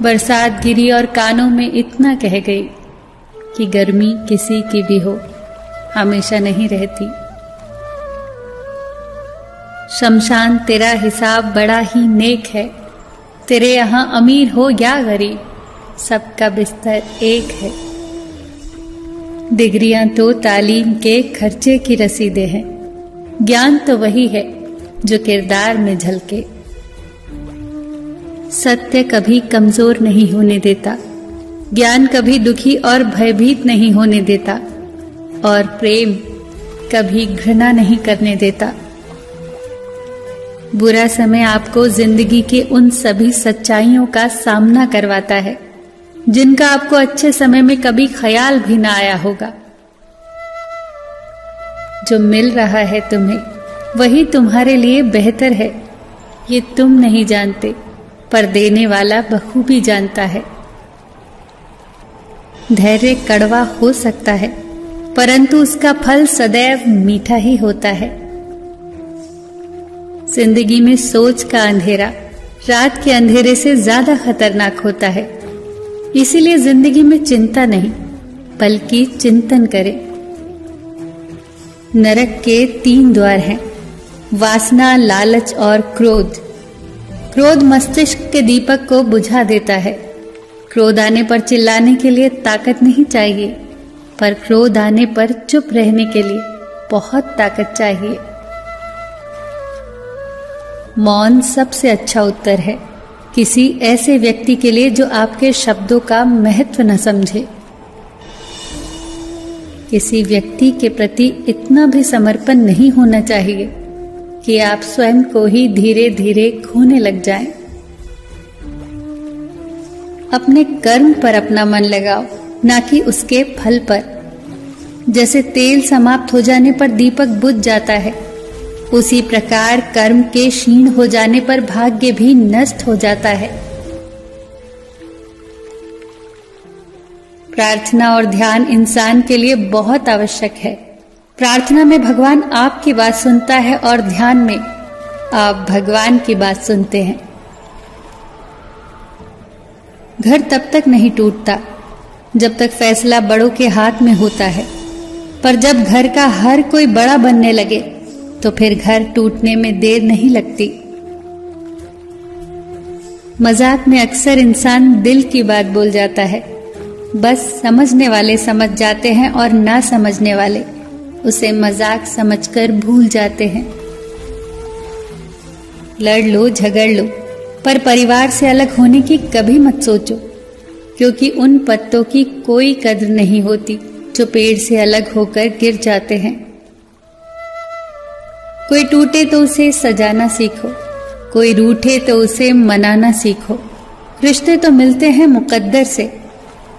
बरसात गिरी और कानों में इतना कह गई कि गर्मी किसी की भी हो, हमेशा नहीं रहती। शमशान तेरा हिसाब बड़ा ही नेक है, तेरे यहां अमीर हो या गरीब, सबका बिस्तर एक है। डिग्रियां तो तालीम के खर्चे की रसीदें हैं, ज्ञान तो वही है जो किरदार में झलके। सत्य कभी कमजोर नहीं होने देता, ज्ञान कभी दुखी और भयभीत नहीं होने देता, और प्रेम कभी घृणा नहीं करने देता। बुरा समय आपको जिंदगी के उन सभी सच्चाइयों का सामना करवाता है जिनका आपको अच्छे समय में कभी ख्याल भी ना आया होगा। जो मिल रहा है तुम्हें वही तुम्हारे लिए बेहतर है, ये तुम नहीं जानते, पर देने वाला बखूबी जानता है। धैर्य कड़वा हो सकता है, परंतु उसका फल सदैव मीठा ही होता है। जिंदगी में सोच का अंधेरा रात के अंधेरे से ज्यादा खतरनाक होता है, इसीलिए जिंदगी में चिंता नहीं बल्कि चिंतन करें। नरक के 3 द्वार हैं, वासना, लालच और क्रोध। क्रोध मस्तिष्क के दीपक को बुझा देता है। क्रोध आने पर चिल्लाने के लिए ताकत नहीं चाहिए, पर क्रोध आने पर चुप रहने के लिए बहुत ताकत चाहिए। मौन सबसे अच्छा उत्तर है किसी ऐसे व्यक्ति के लिए जो आपके शब्दों का महत्व न समझे। किसी व्यक्ति के प्रति इतना भी समर्पण नहीं होना चाहिए कि आप स्वयं को ही धीरे धीरे खोने लग जाएं। अपने कर्म पर अपना मन लगाओ, ना कि उसके फल पर। जैसे तेल समाप्त हो जाने पर दीपक बुझ जाता है, उसी प्रकार कर्म के क्षीण हो जाने पर भाग्य भी नष्ट हो जाता है। प्रार्थना और ध्यान इंसान के लिए बहुत आवश्यक है। प्रार्थना में भगवान आपकी बात सुनता है और ध्यान में आप भगवान की बात सुनते हैं। घर तब तक नहीं टूटता जब तक फैसला बड़ों के हाथ में होता है, पर जब घर का हर कोई बड़ा बनने लगे तो फिर घर टूटने में देर नहीं लगती। मजाक में अक्सर इंसान दिल की बात बोल जाता है, बस समझने वाले समझ जाते हैं और ना समझने वाले उसे मजाक समझकर भूल जाते हैं। लड़ लो, झगड़ लो, पर परिवार से अलग होने की कभी मत सोचो, क्योंकि उन पत्तों की कोई कद्र नहीं होती जो पेड़ से अलग होकर गिर जाते हैं। कोई टूटे तो उसे सजाना सीखो, कोई रूठे तो उसे मनाना सीखो। रिश्ते तो मिलते हैं मुकद्दर से,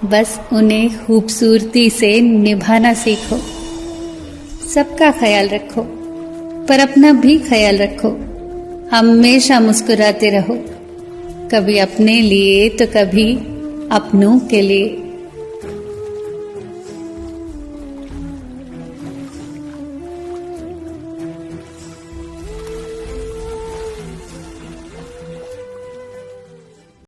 बस उन्हें खूबसूरती से निभाना सीखो। सबका ख्याल रखो, पर अपना भी ख्याल रखो। हमेशा मुस्कुराते रहो, कभी अपने लिए तो कभी अपनों के लिए।